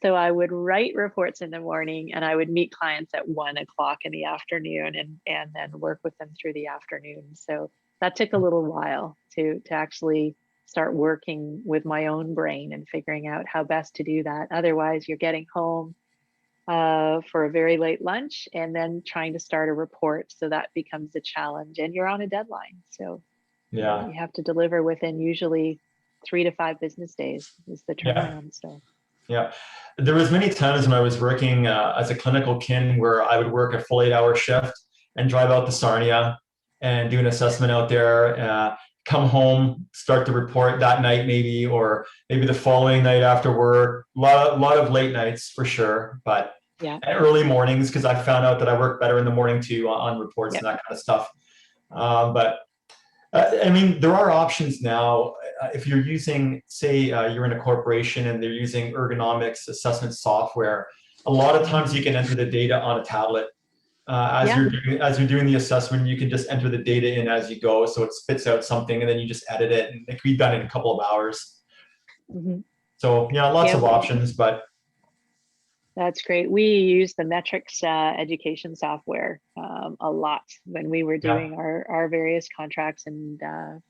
So I would write reports in the morning and I would meet clients at 1 o'clock in the afternoon and then work with them through the afternoon. So that took a little while to actually start working with my own brain and figuring out how best to do that. Otherwise, you're getting home for a very late lunch and then trying to start a report. So that becomes a challenge and you're on a deadline. So you have to deliver within usually 3 to 5 business days is the turnaround. So there was many times when I was working as a clinical kin where I would work a full 8-hour shift and drive out to Sarnia and do an assessment out there, come home, start the report that night maybe, or maybe the following night after work. A lot of late nights for sure, but early mornings, because I found out that I work better in the morning too on reports and that kind of stuff. But I mean, there are options now. If you're using, say, you're in a corporation and they're using ergonomics assessment software, a lot of times you can enter the data on a tablet. As you're doing the assessment, you can just enter the data in as you go, so it spits out something, and then you just edit it, and it can be done in a couple of hours. So lots of options, but that's great. We use the metrics education software a lot when we were doing our various contracts, and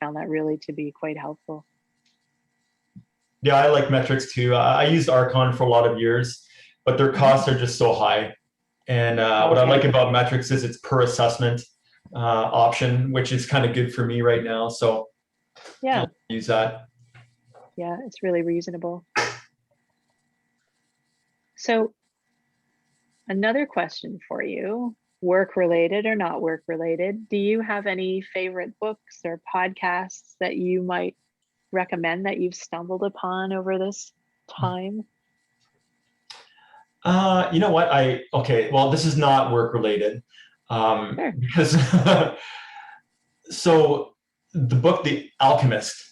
found that really to be quite helpful. Yeah, I like metrics too. I used Archon for a lot of years, but their costs are just so high. And what I like about metrics is it's per assessment option, which is kind of good for me right now. So I'll use that. Yeah, it's really reasonable. So another question for you, work related or not work related, do you have any favorite books or podcasts that you might recommend that you've stumbled upon over this time? You know what? Well, this is not work related. Because so the book, The Alchemist.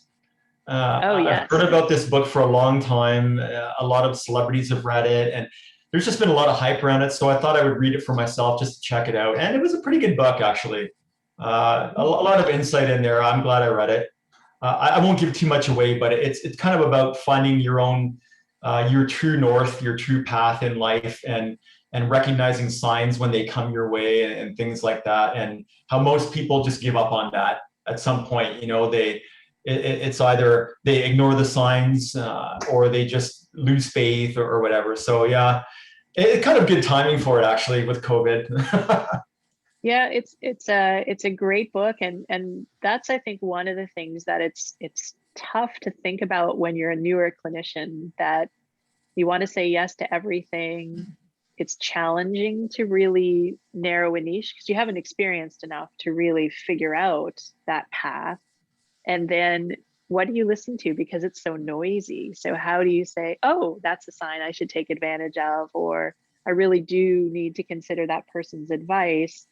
I've heard about this book for a long time. A lot of celebrities have read it, and there's just been a lot of hype around it. So I thought I would read it for myself just to check it out. And it was a pretty good book, actually. A lot of insight in there. I'm glad I read it. I won't give too much away, but it's kind of about finding your own, your true north, your true path in life, and recognizing signs when they come your way and things like that, and how most people just give up on that at some point. It's either they ignore the signs or they just lose faith or whatever. So it's kind of good timing for it actually with COVID. Yeah, it's a great book, and that's, I think, one of the things that it's tough to think about when you're a newer clinician, that you want to say yes to everything. It's challenging to really narrow a niche because you haven't experienced enough to really figure out that path. And then what do you listen to because it's so noisy? So how do you say, oh, that's a sign I should take advantage of, or I really do need to consider that person's advice?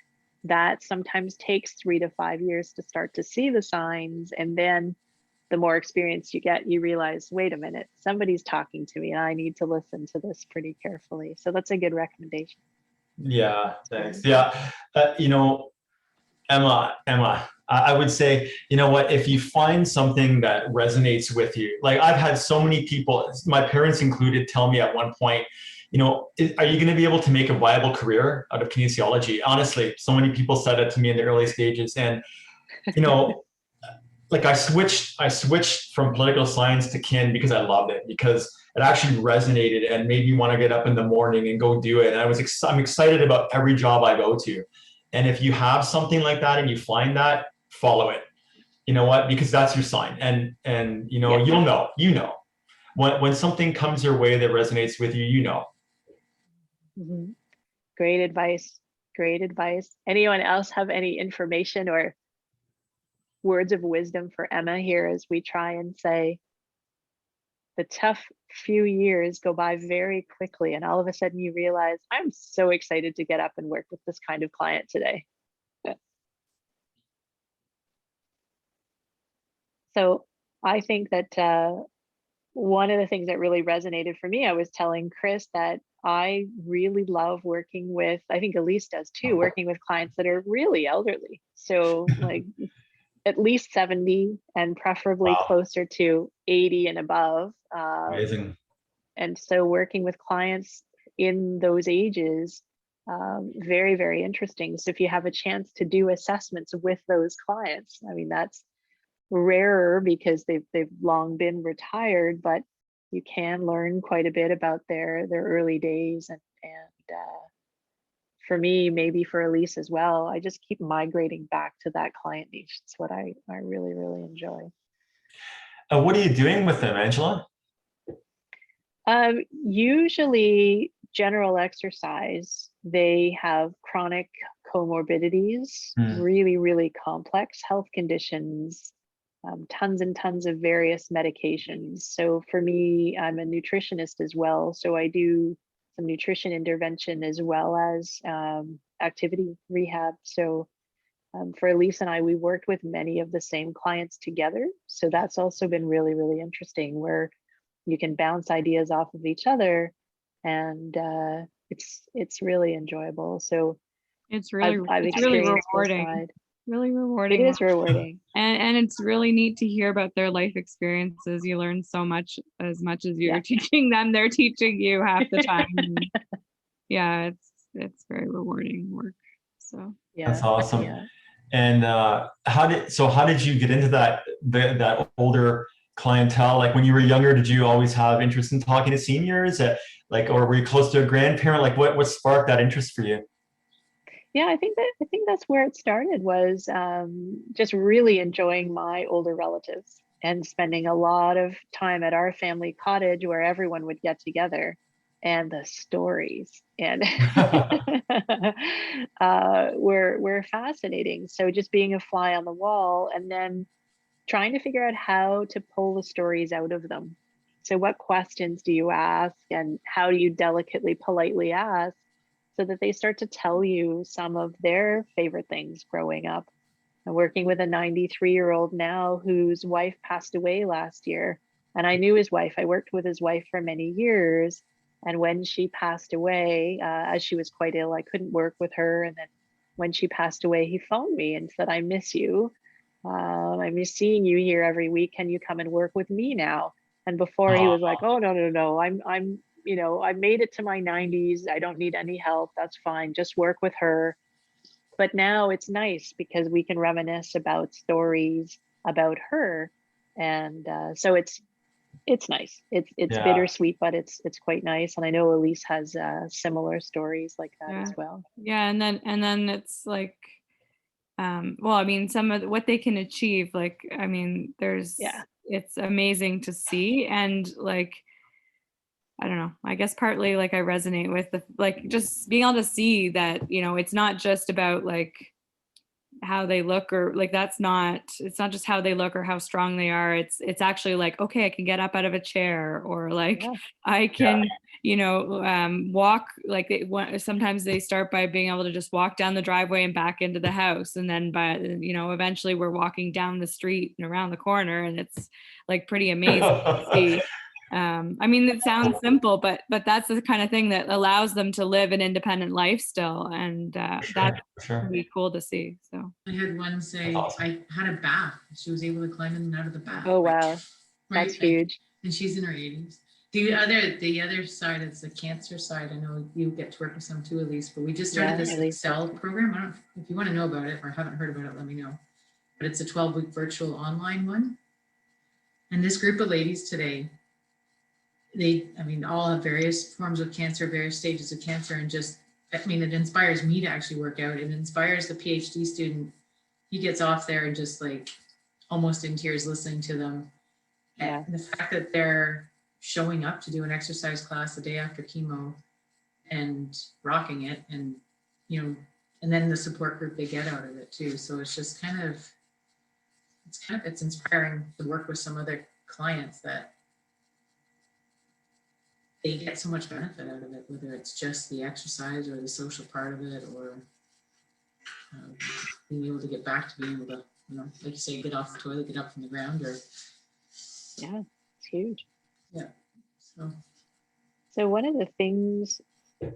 That sometimes takes 3 to 5 years to start to see the signs. And then the more experience you get, you realize, wait a minute, somebody's talking to me and I need to listen to this pretty carefully. So that's a good recommendation. Yeah, thanks. Yeah, you know, Emma, I would say, you know what, if you find something that resonates with you, like I've had so many people, my parents included, tell me at one point, you know, are you going to be able to make a viable career out of kinesiology? Honestly, so many people said it to me in the early stages. And, you know, like I switched from political science to kin because I loved it, because it actually resonated and made me want to get up in the morning and go do it. And I'm excited about every job I go to. And if you have something like that and you find that, follow it. You know what? Because that's your sign. And you know, Yeah. you'll know when something comes your way that resonates with you, you know. Mm-hmm. Great advice. Great advice. Anyone else have any information or words of wisdom for Emma here as we try and say the tough few years go by very quickly, and all of a sudden you realize, I'm so excited to get up and work with this kind of client today. So I think that one of the things that really resonated for me, I was telling Chris that I really love working with, I think Elise does too, working with clients that are really elderly. So like at least 70 and preferably Wow. closer to 80 and above. Amazing. And so working with clients in those ages, very, very interesting. So if you have a chance to do assessments with those clients, I mean, that's rarer because they've long been retired, but you can learn quite a bit about their early days. And for me, maybe for Elise as well, I just keep migrating back to that client niche. It's what I really, really enjoy. What are you doing with them, Angela? Usually general exercise. They have chronic comorbidities, really, really complex health conditions, tons and tons of various medications. So for me, I'm a nutritionist as well. So I do some nutrition intervention as well as activity rehab. So for Elise and I, we worked with many of the same clients together. So that's also been really, really interesting, where you can bounce ideas off of each other, and it's really enjoyable. So it's really experienced rewarding. Really rewarding. It is rewarding. And it's really neat to hear about their life experiences. You learn so much as you're teaching them, they're teaching you half the time. Yeah, it's very rewarding work. So yeah, that's awesome. Yeah. And how did you get into that older clientele? Like when you were younger, did you always have interest in talking to seniors, or were you close to a grandparent? Like what sparked that interest for you? Yeah, I think that's where it started, was just really enjoying my older relatives and spending a lot of time at our family cottage where everyone would get together, and the stories and were fascinating. So just being a fly on the wall and then trying to figure out how to pull the stories out of them. So what questions do you ask, and how do you delicately, politely ask so that they start to tell you some of their favorite things growing up? I'm working with a 93-year-old now whose wife passed away last year. And I knew his wife. I worked with his wife for many years. And when she passed away, as she was quite ill, I couldn't work with her. And then when she passed away, he phoned me and said, I miss you. I miss seeing you here every week. Can you come and work with me now? And before he was like, oh, no. I'm, you know, I made it to my 90s. I don't need any help. That's fine. Just work with her. But now it's nice because we can reminisce about stories about her. And so it's nice. It's bittersweet, but it's quite nice. And I know Elise has similar stories like that as well. Yeah. And then it's like, well, I mean, some of what they can achieve, like, I mean, it's amazing to see. And like, I don't know, I guess partly like I resonate with just being able to see that, you know, it's not just about like how they look, or like it's not just how they look or how strong they are. It's actually like, okay, I can get up out of a chair, or like I can, walk. Like sometimes they start by being able to just walk down the driveway and back into the house, and then eventually we're walking down the street and around the corner, and it's like pretty amazing to see. I mean, it sounds simple, but that's the kind of thing that allows them to live an independent life still, and that's really cool to see. So I had one say, I had a bath. She was able to climb in and out of the bath. Oh wow, that's huge. And she's in her 80s. The other side is the cancer side. I know you get to work with some too, Elise, but we just started this Excel program. I don't know if you want to know about it or haven't heard about it, let me know. But it's a 12-week virtual online one. And this group of ladies today, all have various forms of cancer, various stages of cancer, and it inspires me to actually work out. It inspires the PhD student. He gets off there and just like almost in tears listening to them. Yeah. And the fact that they're showing up to do an exercise class the day after chemo and rocking it, and and then the support group they get out of it too. So it's just it's inspiring to work with some other clients that they get so much benefit out of it, whether it's just the exercise or the social part of it, or being able to get back to being able to, like you say, get off the toilet, get up from the ground, or it's huge. Yeah. So one of the things,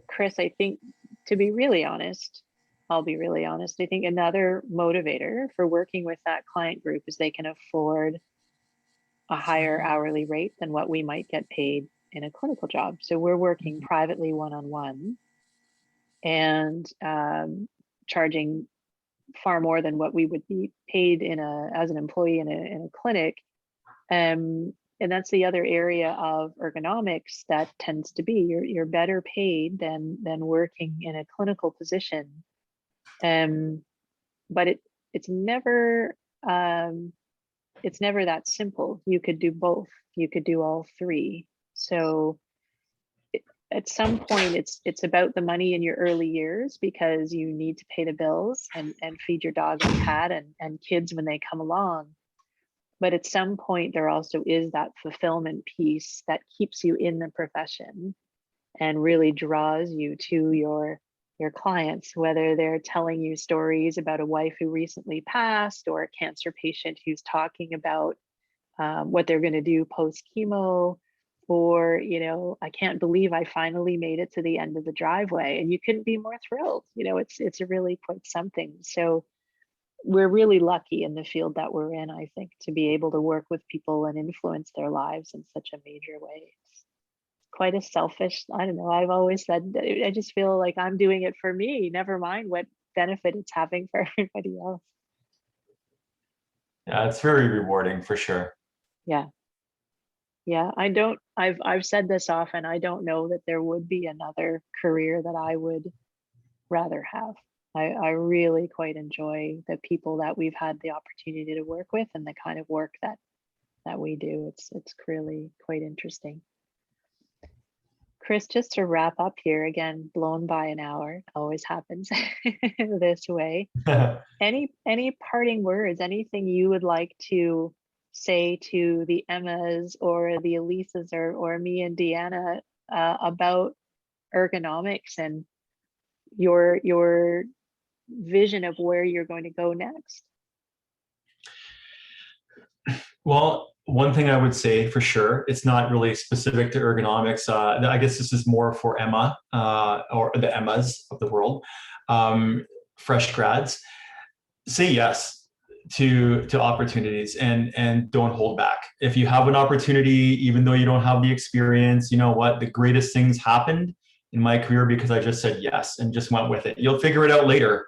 Chris, I think, to be really honest, I'll be really honest, I think another motivator for working with that client group is they can afford a higher hourly rate than what we might get paid in a clinical job. So we're working privately one-on-one and charging far more than what we would be paid as an employee in a clinic. And that's the other area of ergonomics that tends to be you're better paid than working in a clinical position. But it's never that simple. You could do both. You could do all three. So at some point it's about the money in your early years, because you need to pay the bills and feed your dog and cat and kids when they come along. But at some point there also is that fulfillment piece that keeps you in the profession and really draws you to your clients, whether they're telling you stories about a wife who recently passed, or a cancer patient who's talking about what they're going to do post chemo, or I can't believe I finally made it to the end of the driveway, and you couldn't be more thrilled. It's really quite something. So we're really lucky in the field that we're in, I think, to be able to work with people and influence their lives in such a major way. It's quite a selfish, I don't know, I've always said that I just feel like I'm doing it for me, never mind what benefit it's having for everybody else. Yeah, it's very rewarding for sure. Yeah, I've said this often, I don't know that there would be another career that I would rather have. I really quite enjoy the people that we've had the opportunity to work with and the kind of work that we do. It's really quite interesting. Chris, just to wrap up here, again, blown by an hour, always happens this way. Any parting words, anything you would like to say to the Emmas or the Elises or me and Deanna about ergonomics and your vision of where you're going to go next? Well, one thing I would say for sure, it's not really specific to ergonomics. I guess this is more for Emma or the Emmas of the world, fresh grads. Say yes to opportunities and don't hold back. If you have an opportunity, even though you don't have the experience, you know what? The greatest things happened in my career because I just said yes and just went with it. You'll figure it out later.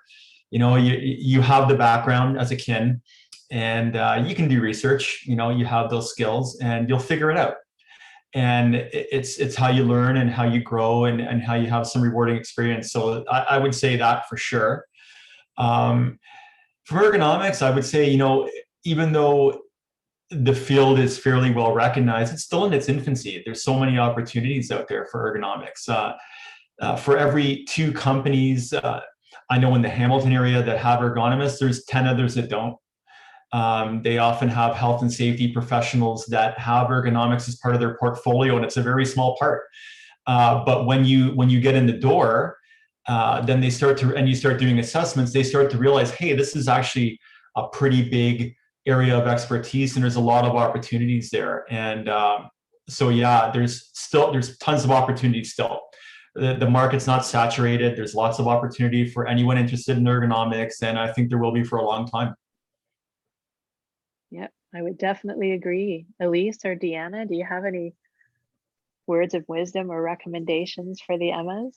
You have the background as a kin, and you can do research. You have those skills, and you'll figure it out. And it's how you learn and how you grow and how you have some rewarding experience. So I would say that for sure. For ergonomics, I would say, even though the field is fairly well recognized, it's still in its infancy. There's so many opportunities out there for ergonomics. For every 2 companies, I know in the Hamilton area that have ergonomists, there's 10 others that don't. They often have health and safety professionals that have ergonomics as part of their portfolio, and it's a very small part. But when you get in the door, then they start to, and you start doing assessments, they start to realize, hey, this is actually a pretty big area of expertise, and there's a lot of opportunities there. And so yeah, there's tons of opportunities still. The market's not saturated. There's lots of opportunity for anyone interested in ergonomics, and I think there will be for a long time. Yep, I would definitely agree. Elise or Deanna, do you have any words of wisdom or recommendations for the Emmas?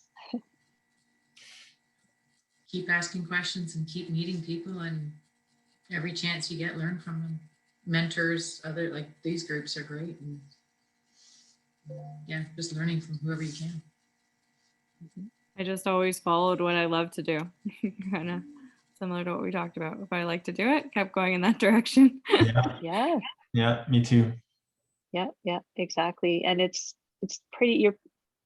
Keep asking questions and keep meeting people, and every chance you get, learn from them. Mentors, like these groups are great. And yeah, just learning from whoever you can. I just always followed what I love to do. Kind of similar to what we talked about. If I like to do it, kept going in that direction. Yeah. Yeah, me too. Yeah, exactly. And it's pretty,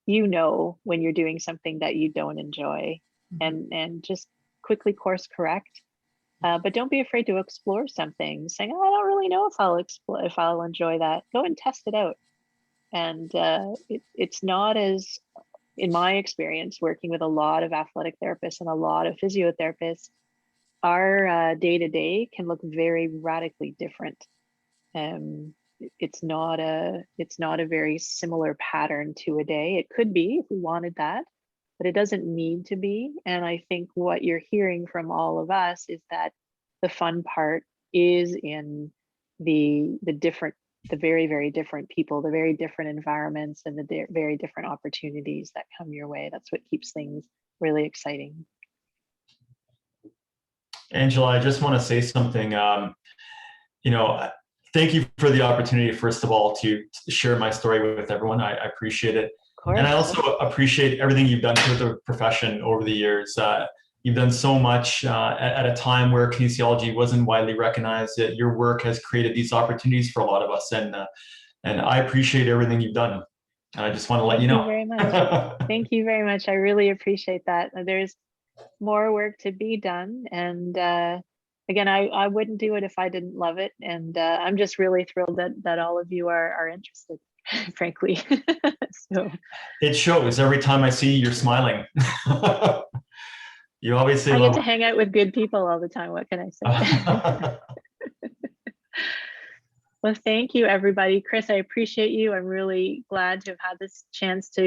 you know when you're doing something that you don't enjoy, and just quickly course correct. But don't be afraid to explore something, saying, oh, I don't really know if I'll enjoy that. Go and test it out. And it's not as, in my experience, working with a lot of athletic therapists and a lot of physiotherapists, our day-to-day can look very radically different. It's not a very similar pattern to a day. It could be if we wanted that, but it doesn't need to be. And I think what you're hearing from all of us is that the fun part is in the very, very different people, the very different environments, and the very different opportunities that come your way. That's what keeps things really exciting. Angela, I just want to say something. Thank you for the opportunity, first of all, to share my story with everyone. I appreciate it. And I also appreciate everything you've done for the profession over the years. You've done so much at a time where kinesiology wasn't widely recognized. Your work has created these opportunities for a lot of us, and I appreciate everything you've done. I just want to let you know. Thank you very much. Thank you very much. I really appreciate that. There's more work to be done, and again, I wouldn't do it if I didn't love it, and I'm just really thrilled that all of you are interested, frankly. So it shows every time I see you're smiling. You obviously I get to hang out with good people all the time. What can I say? Well, thank you, everybody. Chris, I appreciate you. I'm really glad to have had this chance to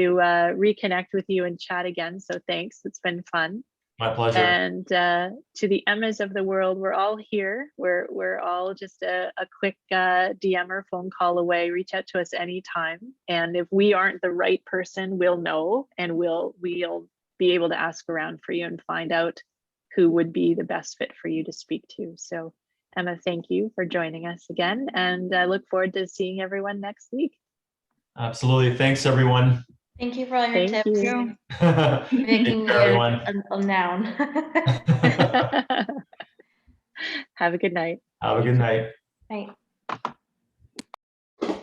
reconnect with you and chat again. So thanks. It's been fun. My pleasure. And to the Emmas of the world, we're all here. We're all just a quick DM or phone call away. Reach out to us anytime. And if we aren't the right person, we'll know, and we'll be able to ask around for you and find out who would be the best fit for you to speak to. So Emma, thank you for joining us again, and I look forward to seeing everyone next week. Absolutely. Thanks, everyone. Thank you for all your tips. You. Making me a noun. Have a good night. Have a good night. Night.